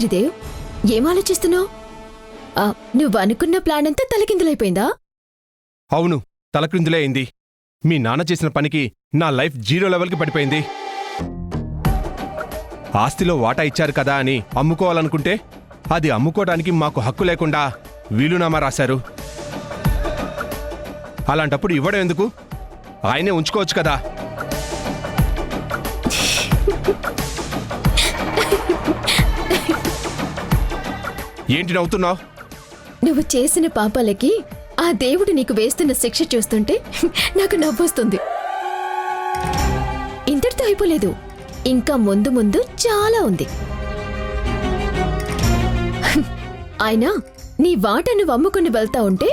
త్రిదేవ్, ఏం ఆలోచిస్తున్నావు? నువ్వు అనుకున్న ప్లాన్ అంతా తలకిందులైపోయిందా? అవును, తలక్రిందులే అయింది. మీ నాన్న చేసిన పనికి నా లైఫ్ 0 లెవెల్కి పడిపోయింది. ఆస్తిలో వాటా ఇచ్చారు కదా అని అమ్ముకోవాలనుకుంటే అది అమ్ముకోవడానికి మాకు హక్కు లేకుండా వీలునామా రాశారు. అలాంటప్పుడు ఇవ్వడం ఎందుకు? ఆయనే ఉంచుకోవచ్చు కదా. ఏంటి నవ్వుతున్నావు? నువ్వు చేసిన పాపాలకి ఆ దేవుడు నీకు వేస్తున్న శిక్ష చూస్తుంటే నాకు నవ్వొస్తుంది. ఇంతటితో అయిపోలేదు, ఇంకా ముందు ముందు చాలా ఉంది. అయినా నీ వాట నువ్వు అమ్ముకుని వెళ్తా ఉంటే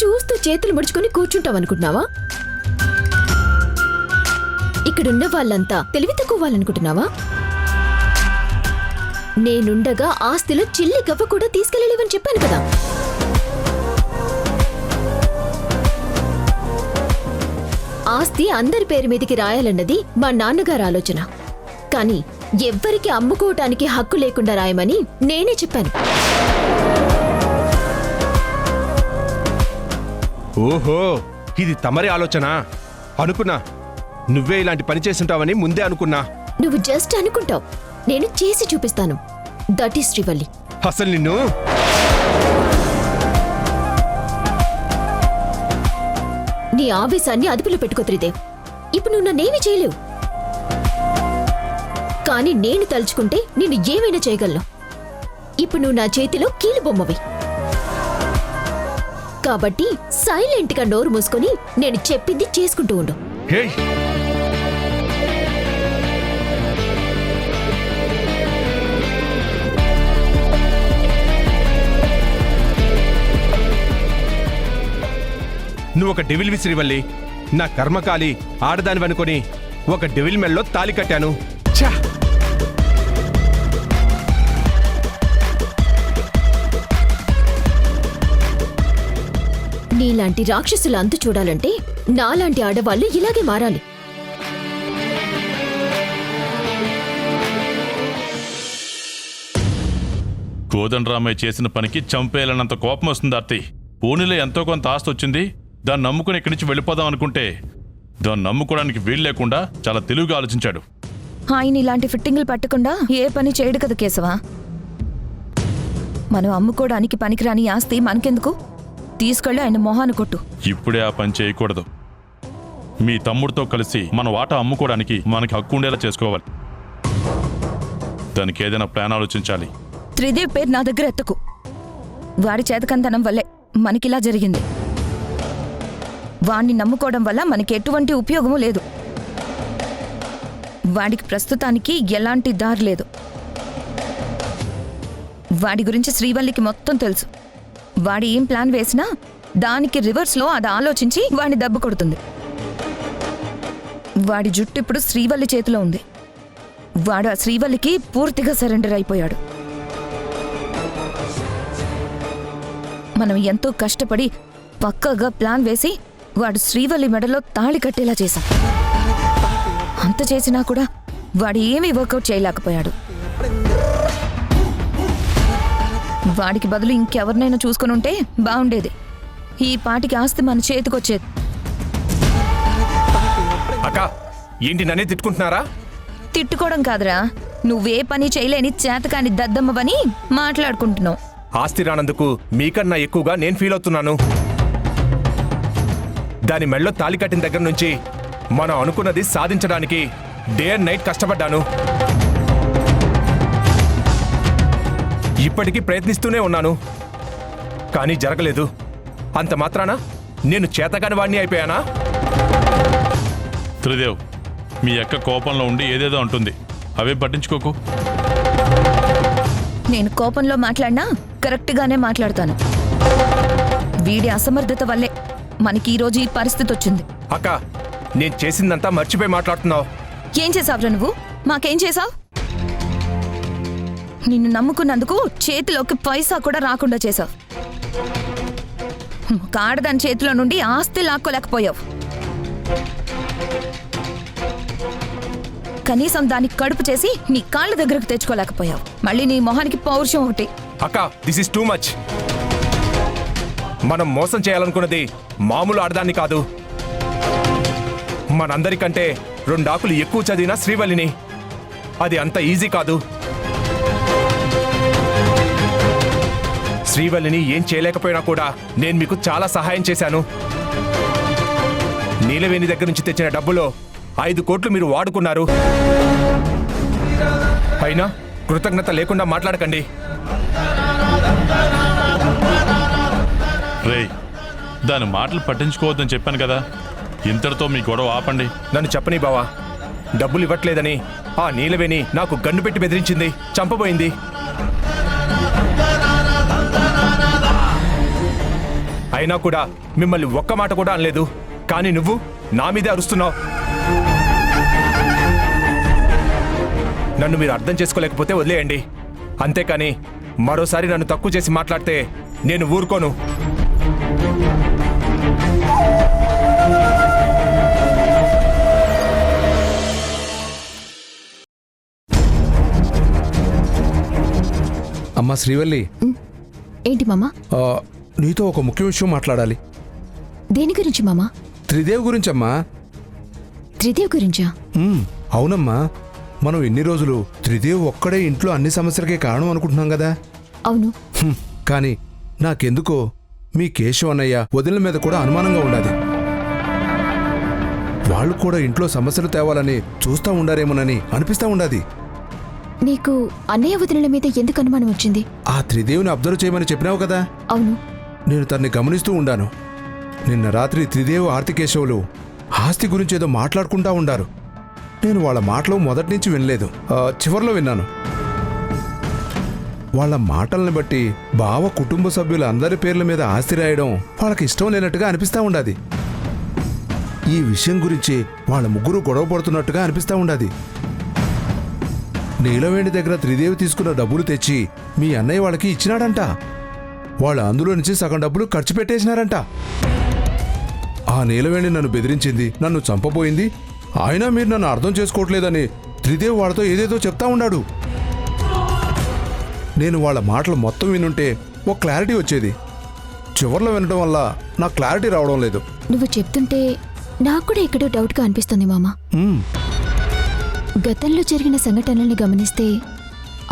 చూస్తూ చేతులు ముడుచుకొని కూర్చుంటావనుకుంటున్నావా? ఇక్కడున్న వాళ్ళంతా తెలివి తక్కువ వాళ్ళనుకుంటున్నావా? నేనుండగా ఆస్తిలో చిల్లి గవ్వ కూడా తీసుకెళ్ళలేవని చెప్పాను కదా. ఆస్తి అందరి పేరు మీదకి రాయాలన్నది మా నాన్నగారు ఆలోచన. కానీ ఎవ్వరికి అమ్ముకోవటానికి హక్కు లేకుండా రాయమని నేనే చెప్పాను. ఓహో, ఇది తమరి ఆలోచన అనుకున్నా. నువ్వే ఇలాంటి పని చేస్తుంటావని ముందే అనుకున్నా. నువ్వు జస్ట్ అనుకుంటావు, నేను చేసి చూపిస్తాను. That is Srivalli. అసలు నిన్ను నీ ఆవేశాన్ని అదుపులో పెట్టుకో త్రిదేవ్. ఇప్పుడు నువ్వు నన్నేమీ చేయలేవు, కానీ నేను తలుచుకుంటే నిన్ను ఏమైనా చేయగలను. ఇప్పుడు నువ్వు నా చేతిలో కీలు బొమ్మవి. కాబట్టి సైలెంట్గా నోరు మూసుకొని నేను చెప్పింది చేసుకుంటూ ఉండు. నువ్వు ఒక డెవిల్ శ్రీవల్లి. నా కర్మకాలి ఆడదానివనుకొని ఒక డెవిల్ మెల్లో తాలి కట్టాను. ఛా! నీలాంటి రాక్షసుల అంతు చూడాలంటే నాలాంటి ఆడవాళ్లు ఇలాగే మారాలి. కోదండరామయ్య చేసిన పనికి చంపేయాలన్నంత కోపం వస్తుంది ఆర్తి. పూణెలో ఎంతో కొంత ఆస్తి వచ్చింది, దాన్ని నమ్ముకుని ఇక్కడి నుంచి వెళ్ళిపోదాం అనుకుంటే దాన్ని నమ్ముకోవడానికి వీలు లేకుండా చాలా తెలివిగా ఆలోచించాడు. ఆయన ఇలాంటి ఫిట్టింగులు పట్టకుండా ఏ పని చేయడు కదా కేశవా. మనం అమ్ముకోవడానికి పనికిరాని ఆస్తి మనకెందుకు? తీసుకెళ్ళి ఆయన మొహాన్ని కొట్టు. ఇప్పుడే ఆ పని చేయకూడదు. మీ తమ్ముడితో కలిసి మన వాటా అమ్ముకోవడానికి మనకి హక్కు ఉండేలా చేసుకోవాలి. దానికి ఏదైనా ప్లాన్ ఆలోచించాలి. త్రిదేవ్ పేరు నా దగ్గర ఎత్తకు. వాడి చేతకంతనం వల్లే మనకిలా జరిగింది. వాణ్ణి నమ్ముకోవడం వల్ల మనకి ఎటువంటి ఉపయోగమూ లేదు. వాడికి ప్రస్తుతానికి ఎలాంటి దారి లేదు. వాడి గురించి శ్రీవల్లికి మొత్తం తెలుసు. వాడి ఏం ప్లాన్ వేసినా దానికి రివర్స్లో అది ఆలోచించి వాడిని దెబ్బ కొడుతుంది. వాడి జుట్టు ఇప్పుడు శ్రీవల్లి చేతిలో ఉంది. వాడు ఆ శ్రీవల్లికి పూర్తిగా సరెండర్ అయిపోయాడు. మనం ఎంతో కష్టపడి పక్కగా ప్లాన్ వేసి వాడు శ్రీవల్లి మెడలో తాళి కట్టేలా చేశాం. అంత చేసినా కూడా వాడు ఏమీ వర్కౌట్ చేయలేకపోయాడు. వాడికి బదులు ఇంకెవరినైనా చూసుకుని ఉంటే బాగుండేది. ఈ పాటికి ఆస్తి మన చేతికొచ్చేది. అక్క, ఏంటి నన్నే తిట్టుకుంటున్నారా? తిట్టుకోవడం కాదురా, నువ్వే పని చేయలేని చేతకాని దద్దమ్మవని మాట్లాడుకుంటున్నావు. ఆస్తి రానందుకు మీకన్నా ఎక్కువగా నేను ఫీల్ అవుతున్నాను. దాని మెళ్ళో తాళి కట్టిన దగ్గర నుంచి మనం అనుకున్నది సాధించడానికి డే అండ్ నైట్ కష్టపడ్డాను. ఇప్పటికీ ప్రయత్నిస్తూనే ఉన్నాను, కానీ జరగలేదు. అంత మాత్రాన నేను చేతకాని వాడిని అయిపోయానా? త్రిదేవ్, మీ అక్క కోపంలో ఉండి ఏదేదో అంటుంది, అవే పట్టించుకోకు. నేను కోపంలో మాట్లాడినా కరెక్ట్గానే మాట్లాడతాను. వీడి అసమర్థత వల్లే మనకి ఈరోజు ఈ పరిస్థితి వచ్చింది. అక్క, నేను చేసిందంతా మర్చిపోయి మాట్లాడుతున్నావు. ఏం చేసావురా నువ్వు? మాకేం చేసావు? నిన్ను నమ్ముకున్నందుకు చేతిలోకి పైసా కూడా రాకుండా చేసావు. కాడదాని చేతిలో నుండి ఆస్తి లాక్కోలేకపోయావు. కనీసం దాన్ని కడుపు చేసి నీ కాళ్ళ దగ్గరకు తెచ్చుకోలేకపోయావు. మళ్ళీ నీ మొహానికి పౌరుషం ఒకటి. అక్క, దిస్ ఇస్ టూ మచ్. మనం మోసం చేయాలనుకున్నది మామూలు ఆడదాన్ని కాదు. మనందరికంటే 2 ఆకులు ఎక్కువ చదివిన శ్రీవల్లిని. అది అంత ఈజీ కాదు. శ్రీవల్లిని ఏం చేయలేకపోయినా కూడా నేను మీకు చాలా సహాయం చేశాను. నీలవేణి దగ్గర నుంచి తెచ్చిన డబ్బులో 5 కోట్లు మీరు వాడుకున్నారు. అయినా కృతజ్ఞత లేకుండా మాట్లాడకండి. రేయ్, దాని మాటలు పట్టించుకోవద్దని చెప్పాను కదా. ఇంతటితో మీ గొడవ ఆపండి. నన్ను చెప్పని బావా, డబ్బులు ఇవ్వట్లేదని ఆ నీలవేణి నాకు గన్ను పెట్టి బెదిరించింది, చంపబోయింది. అయినా కూడా మిమ్మల్ని ఒక్క మాట కూడా అనలేదు. కానీ నువ్వు నా మీదే అరుస్తున్నావు. నన్ను మీరు అర్థం చేసుకోలేకపోతే వదిలేయండి. అంతేకాని మరోసారి నన్ను తక్కువ చేసి మాట్లాడితే నేను ఊరుకోను. అమ్మా శ్రీవల్లి, ఏంటి మామా? నీతో ఒక ముఖ్య విషయం మాట్లాడాలి. దేని గురించి మామా? త్రిదేవ్ గురించమ్మా. త్రిదేవ్ గురించా? అవునమ్మా, మనం ఎన్ని రోజులు త్రిదేవ్ ఒక్కడే ఇంట్లో అన్ని సమస్యలకే కారణం అనుకుంటున్నాం కదా. అవును. కానీ నాకెందుకో మీ కేశవ్ అన్నయ్య వదిన మీద కూడా అనుమానంగా ఉండాది. వాళ్ళు కూడా ఇంట్లో సమస్యలు తేవాలని చూస్తా ఉండారేమోనని అనిపిస్తా ఉండాది. నీకు అన్నయ్య వదినల మీద ఎందుకు అనుమానం వచ్చింది? ఆ త్రిదేవ్ని అబ్జర్వ్ చేయమని చెప్పినావు కదా. అవును. నేను తన్ని గమనిస్తూ ఉండాను. నిన్న రాత్రి త్రిదేవ్ ఆర్తికేశవులు ఆస్తి గురించి ఏదో మాట్లాడుకుంటా ఉండారు. నేను వాళ్ళ మాటలు మొదటి నుంచి వినలేదు, చివర్లో విన్నాను. వాళ్ళ మాటల్ని బట్టి బావ కుటుంబ సభ్యుల అందరి పేర్ల మీద ఆస్తి రాయడం వాళ్ళకి ఇష్టం లేనట్టుగా అనిపిస్తా ఉండాది. ఈ విషయం గురించి వాళ్ళ ముగ్గురు గొడవ పడుతున్నట్టుగా అనిపిస్తా ఉండాది. నీలవేణి దగ్గర త్రిదేవి తీసుకున్న డబ్బులు తెచ్చి మీ అన్నయ్య వాళ్ళకి ఇచ్చినాడంట. వాళ్ళు అందులో నుంచి సగం డబ్బులు ఖర్చు పెట్టేసినారంట. ఆ నీలవేణి నన్ను బెదిరించింది, నన్ను చంపబోయింది. అయినా మీరు నన్ను అర్థం చేసుకోవట్లేదని త్రిదేవ్ వాళ్ళతో ఏదేదో చెప్తా ఉన్నాడు. నేను వాళ్ళ మాటలు మొత్తం వినుంటే ఒక క్లారిటీ వచ్చేది. చివర్లో వినడం వల్ల నాకు క్లారిటీ రావడం లేదు. నువ్వు చెప్తుంటే నాకు కూడా ఎక్కడో డౌట్గా అనిపిస్తుంది మామా. గతంలో జరిగిన సంఘటనల్ని గమనిస్తే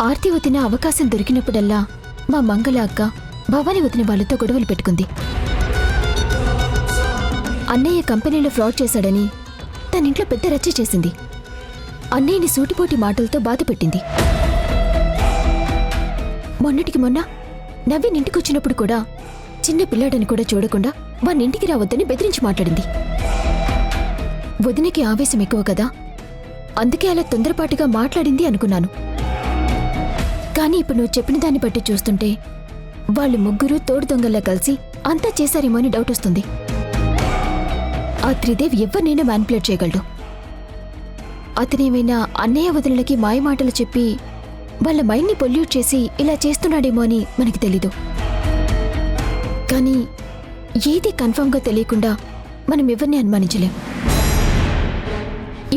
ఆర్తి వదిన అవకాశం దొరికినప్పుడల్లా మా మంగళ అక్క భవాని వదిన వాళ్ళతో గొడవలు పెట్టుకుంది. అన్నయ్య కంపెనీలో ఫ్రాడ్ చేశాడని తన ఇంట్లో పెద్ద రచ్చ చేసింది. అన్నయ్యని సూటిపోటి మాటలతో బాధ పెట్టింది. మొన్నటికి మొన్న నవీన్ ఇంటికొచ్చినప్పుడు కూడా చిన్న పిల్లాడని కూడా చూడకుండా వాణ్ణింటికి రావద్దని బెదిరించి మాట్లాడింది. వదినకి ఆవేశం ఎక్కువ కదా, అందుకే అలా తొందరపాటుగా మాట్లాడింది అనుకున్నాను. కానీ ఇప్పుడు నువ్వు చెప్పిన దాన్ని బట్టి చూస్తుంటే వాళ్ళు ముగ్గురు తోడు దొంగల్లా కలిసి అంతా చేశారేమో అని డౌట్ వస్తుంది. ఆ త్రిదేవ్ ఎవరినైనా మ్యానిపులేట్ చేయగలడు. అతనేమైనా అన్నయ్య వదినలకి మాయమాటలు చెప్పి వాళ్ళ మైండ్ని పొల్యూట్ చేసి ఇలా చేస్తున్నాడేమో అని మనకి తెలీదు. కానీ ఏది కన్ఫర్మ్గా తెలియకుండా మనం ఎవరిని అనుమానించలేం.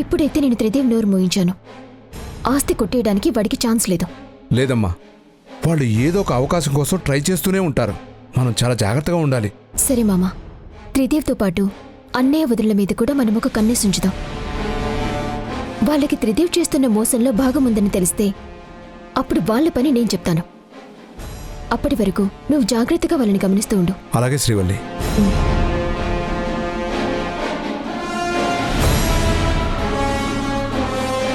ఇప్పుడైతే నేను త్రిదేవ్ నోరు మోయించాను. ఆస్తి కొట్టేయడానికి వాడికి ఛాన్స్ లేదు. లేదమ్మా, వాళ్ళు ఏదో ఒక అవకాశం కోసం ట్రై చేస్తూనే ఉంటారు. మనం చాలా జాగ్రత్తగా ఉండాలి. సరే మామా, త్రిదేవ్తో పాటు అన్నయ్య వదినల మీద కూడా మనం ఒక కన్నేసి ఉంచుదాం. వాళ్ళకి త్రిదేవ్ చేస్తున్న మోసంలో భాగం ఉందని తెలిస్తే అప్పుడు వాళ్ళ పని నేను చెప్తాను. అప్పటి వరకు నువ్వు జాగ్రత్తగా వాళ్ళని గమనిస్తూ ఉండు. అలాగే శ్రీవల్లి.